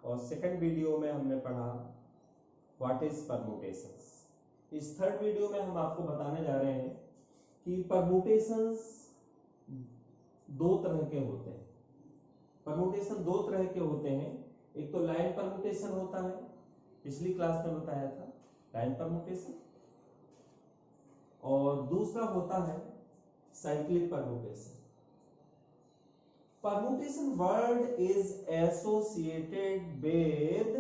और second video में हमने पढ़ा व्हाट इज परम्यूटेशंस। इस थर्ड वीडियो में हम आपको बताने जा रहे हैं कि परम्यूटेशंस दो तरह के होते हैं। परम्यूटेशन दो तरह के होते हैं। एक तो लाइन परम्यूटेशन होता है, पिछली क्लास में बताया था लाइन परम्यूटेशन, और दूसरा होता है cyclic permutation. Permutation word is associated with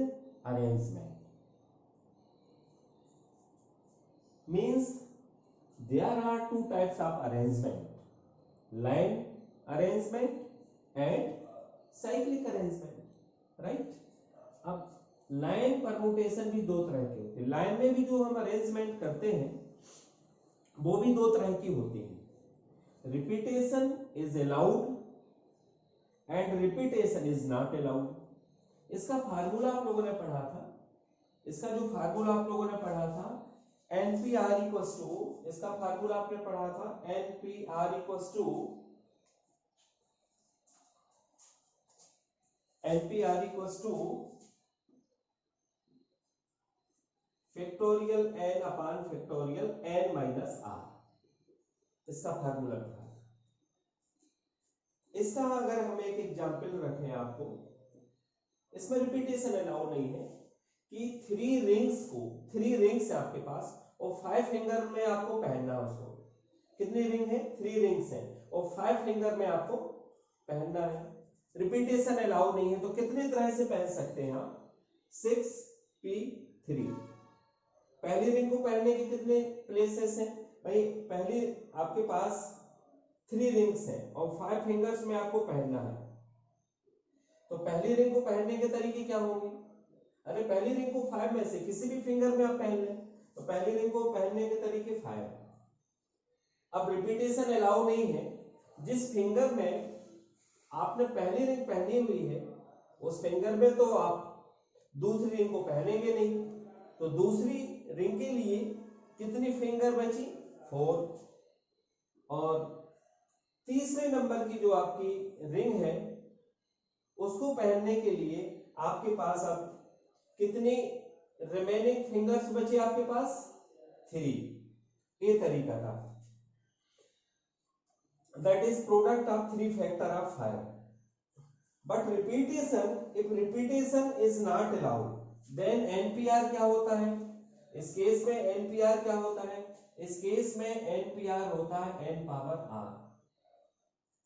arrangement, means there are two types of arrangement, line arrangement and cyclic arrangement, right? अब लाइन परम्यूटेशन भी दो तरह के होते हैं। लाइन में भी जो हम अरेंजमेंट करते हैं वो भी दो तरह की होती है। Repetition is allowed and repetition is not allowed. इसका फार्मूला आप लोगों ने पढ़ा था। इसका जो फार्मूला आप लोगों ने पढ़ा था NPR इक्वल्स टू, इसका फार्मूला आपने पढ़ा था NPR equals two factorial n upon factorial n minus r। इसका फार्मूला था। इसका अगर हम एक एग्जांपल रखें आपको, इसमें रिपीटेशन अलाउ नहीं है कि थ्री रिंग्स है आपके पास और 5 फिंगर में आपको पहनना है उसको। कितनी रिंग है? 3 रिंग्स है और 5 फिंगर में आपको पहनना है। रिपीटेशन अलाउ नहीं है तो कितने तरह से पहन सकते हैं आप? 6p3। पहली रिंग को पहनने के कितने प्लेसेस हैं भाई? पहली आपके पास 3 रिंग्स हैं और 5 फिंगर्स में आपको पहनना है। तो पहली रिंग को पहनने के तरीके क्या होंगे? अरे पहली रिंग को 5 में से किसी भी फिंगर में आप पहन लें, तो पहली रिंग को पहनने के तरीके 5। अब रिपीटेशन अलाउ नहीं है। जिस फिंगर में आपने पहली रिंग पहनी हुई है उस फिंगर में तो आप दूसरी रिंग को पहनेंगे नहीं, तो दूसरी रिंग के लिए कितनी फिंगर बची? 4। और तीसरे नंबर की जो आपकी रिंग है उसको पहनने के लिए आपके पास अब कितनी रिमेनिंग फिंगर्स बचे आपके पास? 3। ये तरीका था। That is product of 3 factor of 5। But repetition, if repetition is not allowed then NPR क्या होता है? इस केस में NPR क्या होता है? इस केस में NPR होता है n पावर r।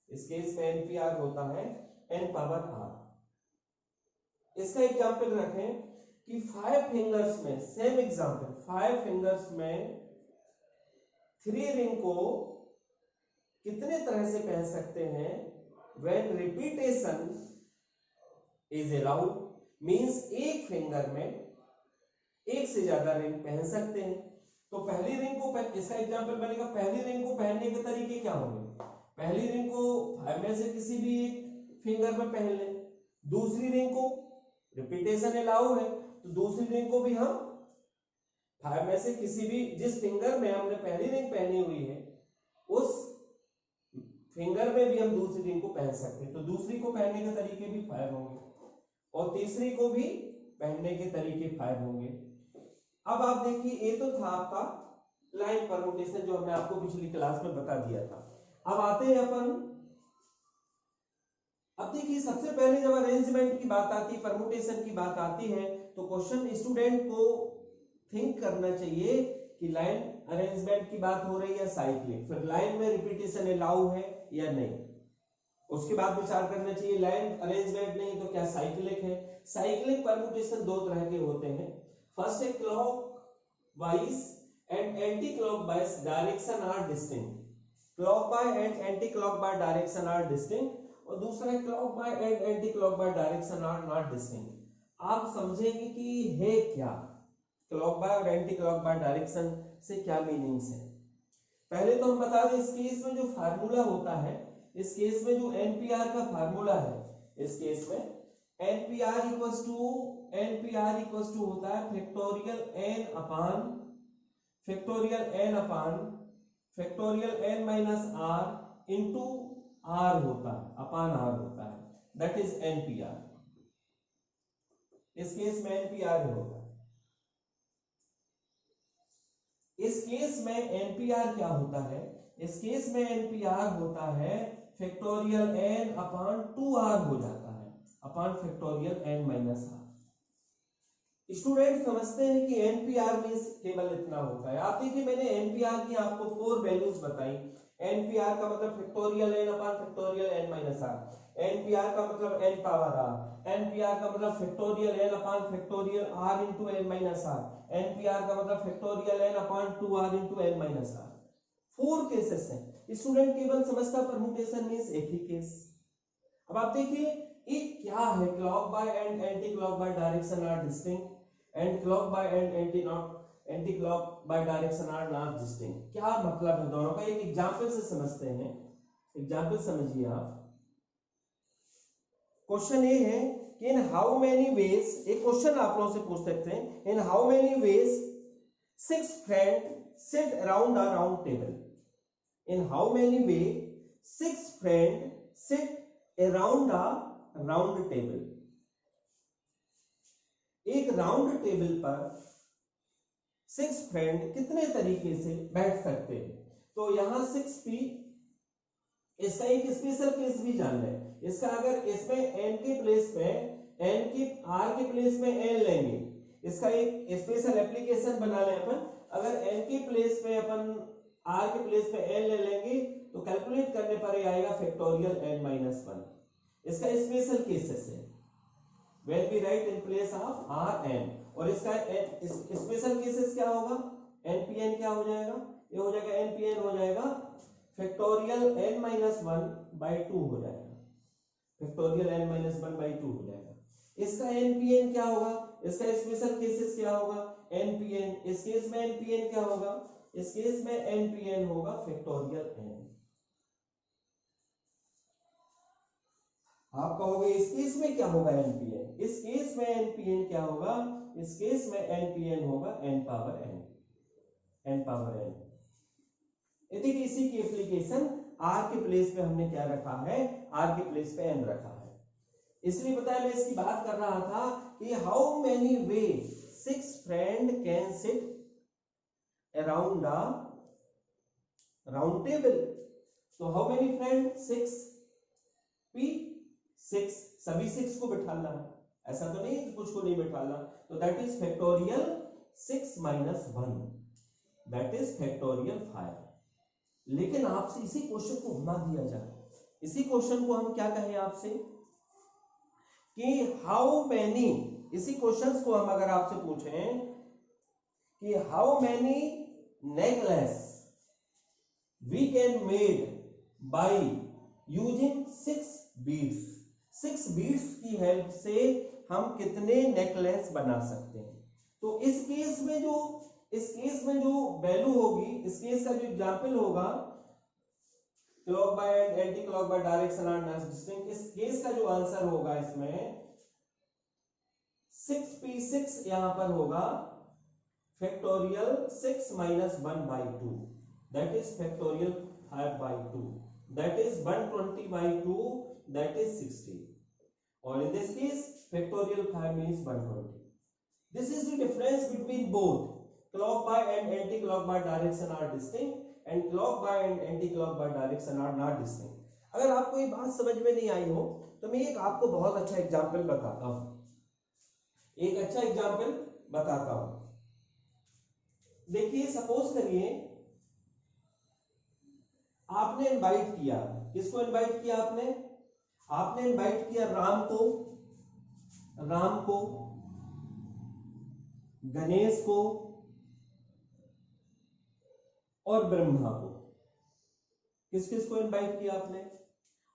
इस केस में NPR होता है n पावर r। इसका एग्जांपल रखें कि 5 फिंगर्स में, सेम एग्जांपल, 5 फिंगर्स में 3 रिंग को कितने तरह से पहन सकते हैं? When repetition is allowed means एक फिंगर में एक से ज्यादा रिंग पहन सकते हैं। तो पहली रिंग को, इसका एग्जांपल बनेगा, पहली रिंग को पहनने के तरीके क्या होंगे? पहली रिंग को 5 में से किसी भी एक फिंगर में पहन लें। दूसरी रिंग को, रिपीटेशन अलाउ है तो दूसरी रिंग को भी हम 5 में से किसी भी, जिस फिंगर में हमने पहली रिंग पहनी हुई है उस फिंगर में भी हम दूसरी रिंग को पहन सकते हैं। तो दूसरी को पहनने के तरीके भी 5 होंगे और तीसरी को भी पहनने के तरीके 5 होंगे। अब आप देखिए, ये तो था आपका लाइन परम्यूटेशन जो हमने आपको पिछली क्लास में बता दिया था। अब आते हैं अपन, अब देखिए सबसे पहले जब अरेंजमेंट की बात आती है, परम्यूटेशन की बात आती है, तो क्वेश्चन स्टूडेंट को थिंक करना चाहिए कि लाइन अरेंजमेंट की बात हो रही है साइक्लिक, फिर लाइन में रिपीटेशन अलाउ है या नहीं। उसके बाद विचार करना चाहिए लाइन अरेंजमेंट नहीं तो क्या साइक्लिक है। साइक्लिक परम्यूटेशन दो तरह के होते हैं। फर्स्ट है clockwise and anti clockwise direction are distinct. Clock by and anti clock by direction are distinct, और दूसरा है clock by and anti clock by direction are not distinct. आप समझेंगे कि है क्या क्लॉक बाय और एंटी क्लॉक बाय डायरेक्शन से क्या मीनिंग्स है। पहले तो हम बता दें, इस केस में जो फार्मूला होता है, इस केस में जो NPR का फार्मूला है, इस केस में NPR इक्वल्स टू होता है factorial n minus r into r होता है, अपान r होता है, दैट इज NPR। इस केस में एनपीआर होगा। इस केस में एनपीआर क्या होता है, इस केस में एनपीआर होता है फैक्टोरियल एन अपॉन 2r हो जाता है, upon factorial N minus R. Student समझते हैं कि एनपीआर मींस केवल इतना होता है। आप देखिए मैंने एनपीआर की आपको 4 वैल्यूज बताई। एनपीआर का मतलब factorial N upon factorial N minus R, NPR का मतलब एन पावर आर, एनपीआर का मतलब factorial N upon factorial R into N minus R, NPR का मतलब factorial N upon 2r into N minus R. 4 cases हैं। Student केवल समझता permutation means एक ही केस। अब आप देखिए एक क्या है, clock by and anti clock by direction are distinct and clock by and anti clock by direction are not distinct. क्या मतलब है दोनों का, एक एग्जांपल से समझते हैं। एग्जांपल समझिए आप। क्वेश्चन ये है कि इन हाउ मेनी वेज, एक क्वेश्चन आप लोगों से पूछ सकते हैं, in how many ways 6 friend seat around a round table. In how many way 6 friend seat around a round table. एक राउंड टेबल पर 6 फ्रेंड कितने तरीके से बैठ सकते हैं। तो यहां 6p, इसका एक स्पेशल केस भी जान लें। इसका अगर इसमें n के प्लेस पे n की r के प्लेस में n लेंगे, इसका एक स्पेशल एप्लीकेशन बना लें अपन। अगर n के प्लेस पे अपन r के प्लेस पे n ले लेंगे तो कैलकुलेट करने पर ये आएगा फैक्टोरियल n माइनस 1। इसका स्पेशल केसेस है when we write in place of r n। और इसका स्पेशल केसेस क्या होगा, npn क्या हो जाएगा, ये हो जाएगा npn हो जाएगा फैक्टोरियल n माइनस 1 बाई 2 हो जाएगा, फैक्टोरियल n माइनस 1 बाई 2 हो जाएगा। इसका npn क्या होगा, इसका स्पेशल केसेस क्या होगा, npn, इस केस में npn क्या होगा, इस केस में npn होगा फैक्टोरियल n। आप कहोगे इस केस में क्या होगा npn, इस केस में npn क्या होगा, इस केस में npn होगा n power n, n power n। देखिए इसी की एप्लीकेशन r के प्लेस पे हमने क्या रखा है, r के प्लेस पे n रखा है। इसलिए पता है मैं इसकी बात कर रहा था कि how many way 6 friend can sit around a round table. तो हाउ मेनी फ्रेंड 6 p 6, सभी 6 को बिठाना है, ऐसा तो नहीं कुछ को नहीं बिठाना। तो that is factorial 6 minus 1, that is factorial 5। लेकिन आपसे इसी क्वेश्चन को घुमा दिया जाए, इसी क्वेश्चन को हम क्या कहें आपसे कि हाउ मैनी, इसी क्वेश्चंस को हम अगर आपसे पूछें कि how many necklace we can made by using 6 beads, 6 beads की हेल्प से हम कितने नेकलेस बना सकते हैं। तो इस केस में जो वैल्यू होगी, इस केस का जो एग्जांपल होगा clock by and anti clock by direction are not distinct, इस केस का जो आंसर होगा इसमें 6p6 यहां पर होगा factorial 6 minus 1 by 2, that is factorial 5 by 2, that is 120 by 2, that is 60। और in this case factorial 5 means 120. This is the difference between both clock by and anti-clock by direction are distinct and clock by and anti-clock by direction are not distinct. अगर आपको ये बात समझ में नहीं आई हो तो मैं एक आपको बहुत अच्छा एग्जांपल बताता हूं, एक अच्छा एग्जांपल बताता हूं। देखिए सपोज करिए आपने इनवाइट किया, किसको इनवाइट किया आपने इनवाइट किया राम को, गणेश को और ब्रह्मा को। किस किस को इनवाइट किया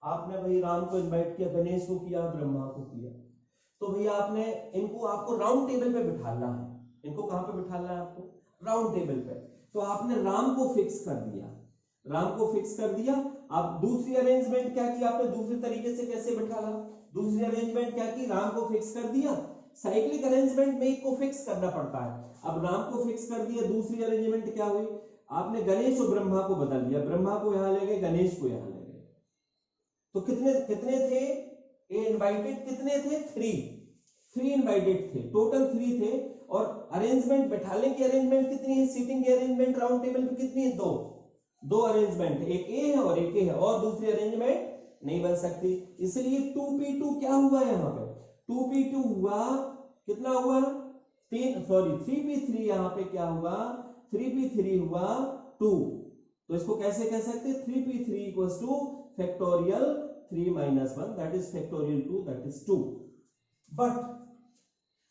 आपने भाई राम को इनवाइट किया, गणेश को किया, ब्रह्मा को किया। तो भैया आपको राउंड टेबल पे बिठाना है, इनको कहां पे बिठाना है आपको, राउंड टेबल पे। तो आपने राम को फिक्स कर दिया, आप दूसरी अरेंजमेंट क्या की आपने, दूसरे तरीके से कैसे बिठाना, दूसरी अरेंजमेंट क्या की, राम को फिक्स कर दिया। साइक्लिक अरेंजमेंट में एक को फिक्स करना पड़ता है, अब राम को फिक्स कर दिया, दूसरी अरेंजमेंट क्या हुई, आपने गणेश और ब्रह्मा को बदल दिया, ब्रह्मा को यहां ले गए, गणेश को यहां ले गए। तो कितने थे ये इनवाइटेड, कितने थे 3 इनवाइटेड डिवाइडेड थे, टोटल 3 थे, और अरेंजमेंट बैठाने की अरेंजमेंट कितनी है, सीटिंग की अरेंजमेंट राउंड टेबल पे कितनी है, दो अरेंजमेंट, एक ए है और एक ए है, और दूसरी अरेंजमेंट नहीं बन सकती। इसलिए 2p2 क्या हुआ यहाँ पे, 2p2 हुआ, कितना हुआ, 3p3 यहाँ पे क्या हुआ, 3p3 हुआ 2। तो इसको कैसे कह सकते हैं, 3p3 equals two factorial 3 minus 1 that is factorial 2 that is 2।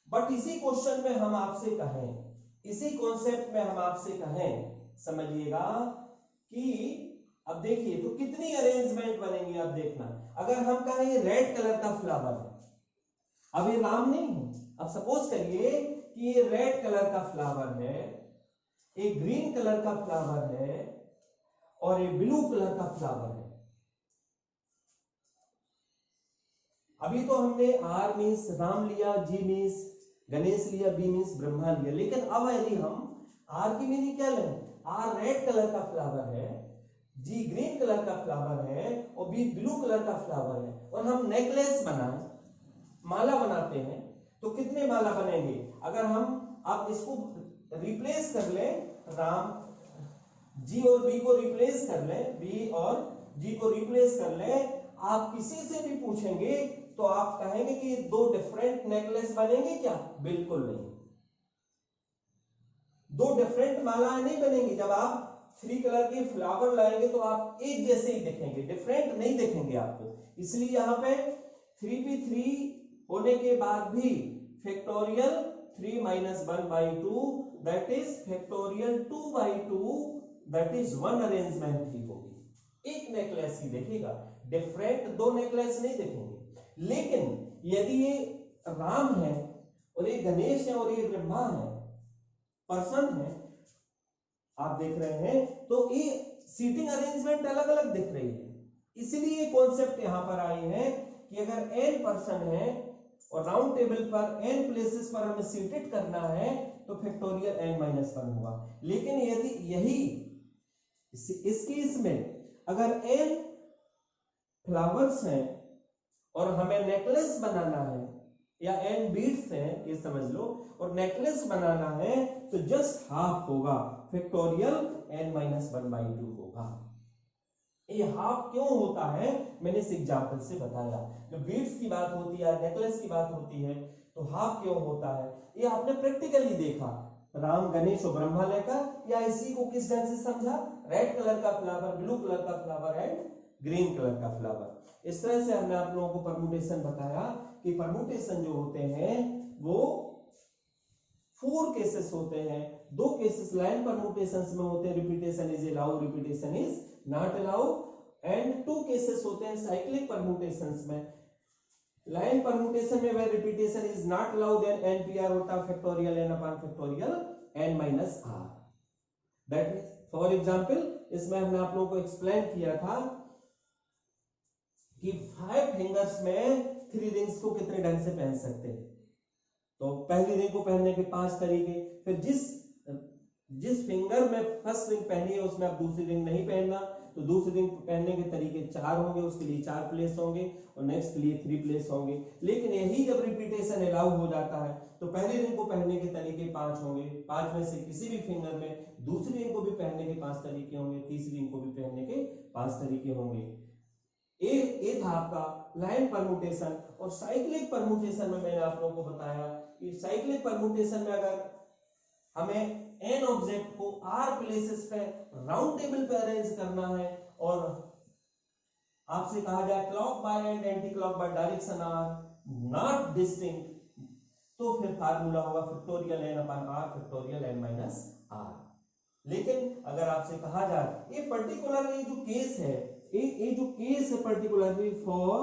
But इसी क्वेश्चन में हम आपसे कहें, इसी कॉन्सेप्ट में हम आपसे कहें, समझिएगा कि अब देखिए तो कितनी अरेंजमेंट बनेंगी, अब देखना, अगर हम कहें ये रेड कलर का फ्लावर है, अब ये नाम नहीं है, अब सपोज करिए कि ये रेड कलर का फ्लावर है, एक ग्रीन कलर का फ्लावर है, और एक ब्लू कलर का फ्लावर है। अभी तो हमने R मीन्स राम लिया, G मीन्स गणेश लिया, B मीन्स ब्रह्मा लिया, लेकिन अब यदि हम R की मीनिंग क्या लें, R रेड कलर का फ्लावर है, G ग्रीन कलर का फ्लावर है, और B ब्लू कलर का फ्लावर है, और हम नेकलेस बनाएं, माला बनाते हैं, तो कितने माला बनेंगे, अगर हम आप इसको रिप्लेस कर लें, राम G और B को रिप्लेस कर लें, B और G को रिप्लेस कर लें, आप किसी से भी पूछेंगे तो आप कहेंगे कि दो डिफरेंट नेकलेस बनेंगे क्या, बिल्कुल नहीं, दो डिफरेंट मालाएं नहीं बनेंगी। जब आप 3 कलर के फ्लावर लाएंगे तो आप एक जैसे ही दिखेंगे, डिफरेंट नहीं दिखेंगे आपको। इसलिए यहां पे 3p3 होने के बाद भी factorial 3 minus 1/2 that is factorial 2/2 that is 1 arrangement ही होगी, एक नेकलेस ही देखेगा, डिफरेंट दो नेकलेस नहीं देखेंगे। लेकिन यदि ये राम है और ये गणेश है और ये ब्रह्मा है, पर्सन है, आप देख रहे हैं, तो ये सीटिंग अरेंजमेंट अलग अलग दिख रही है। इसलिए कॉन्सेप्ट यहां पर आई है कि अगर n पर्सन है और राउंड टेबल पर n प्लेसेस पर हमें सीटेड करना है तो फैक्टोरियल n-1 होगा। लेकिन यदि यही इस केस में अगर n फ्लावर्स हैं और हमें नेकलेस बनाना है, या n बीड्स हैं ये समझ लो, और नेकलेस बनाना है, तो जस्ट हाफ होगा, फैक्टोरियल n-1/2 होगा। ये हाफ क्यों होता है मैंने इस एग्जांपल से बताया। जब बीड्स की बात होती है, नेकलेस की बात होती है, तो हाफ क्यों होता है ये आपने प्रैक्टिकली देखा, राम गणेश और ब्रह्मा लेकर, या इसी को किस ढंग से समझा, रेड कलर का फ्लावर, ब्लू कलर का फ्लावर एंड ग्रीन कलर का फ्लावर। इस तरह से हमने आप लोगों को परम्यूटेशन बताया कि परम्यूटेशन जो होते हैं वो 4 केसेस होते हैं। 2 केसेस लाइन परम्यूटेशंस में होते हैं, repetition is allowed, repetition is not allowed, and 2 cases होते हैं साइक्लिक परम्यूटेशंस में। लाइन परम्यूटेशन में वह repetition is not allowed, then NPR होता फैक्टोरियल n/फैक्टोरियल n-r। That is for example, इसमें हमने आप लोगों को एक्सप्लेन किया था कि 5 फिंगर्स में 3 रिंग्स को कितने ढंग से पहन सकते हैं। तो पहली रिंग को पहनने के 5 तरीके, फिर जिस फिंगर में फर्स्ट रिंग पहनी है उसमें आप दूसरी रिंग नहीं पहनना, तो दूसरी रिंग पहनने के तरीके 4 होंगे, उसके लिए 4 प्लेस होंगे, और नेक्स्ट के लिए 3 प्लेस होंगे। लेकिन यही जब रिपीटेशन अलाउ हो जाता है तो पहली रिंग को पहनने के तरीके 5 होंगे, 5 में से किसी भी फिंगर में दूसरी रिंग को भी पहनने के 5 तरीके होंगे, तीसरी रिंग को भी पहनने के 5 तरीके होंगे। ये था आपका लाइन परम्यूटेशन। और साइक्लिक परम्यूटेशन में मैंने आप लोगों को बताया कि साइक्लिक परम्यूटेशन में अगर हमें n ऑब्जेक्ट को r प्लेसेस पे राउंड टेबल पे अरेंज करना है, और आपसे कहा जाए clock by and anti clock by direction are not distinct, तो फिर फार्मूला होगा फैक्टोरियल n/r फैक्टोरियल n-r। लेकिन अगर आपसे कहा जाए ये पर्टिकुलर ये जो केस है, ये जो केस है पर्टिकुलरली फॉर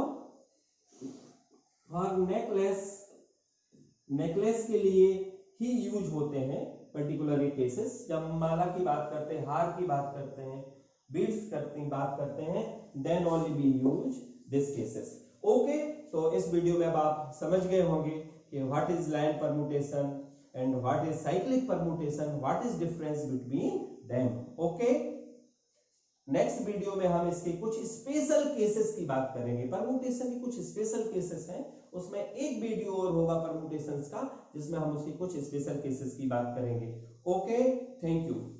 नेकलेस के लिए ही यूज होते हैं, पर्टिकुलर केसेस। जब हम माला की बात करते हैं, हार की बात करते हैं, बीड्स बात करते हैं, then only we use this cases. Okay, तो इस वीडियो में अब आप समझ गए होंगे कि what is line permutation and what is cyclic permutation, what is difference between them. Okay. Next video में हम इसके कुछ स्पेशल केसेस की बात करेंगे। परमुटेशन के कुछ स्पेशल केसेस हैं, उसमें एक वीडियो और होगा परमुटेशंस का जिसमें हम उसके कुछ स्पेशल केसेस की बात करेंगे। Okay, thank you.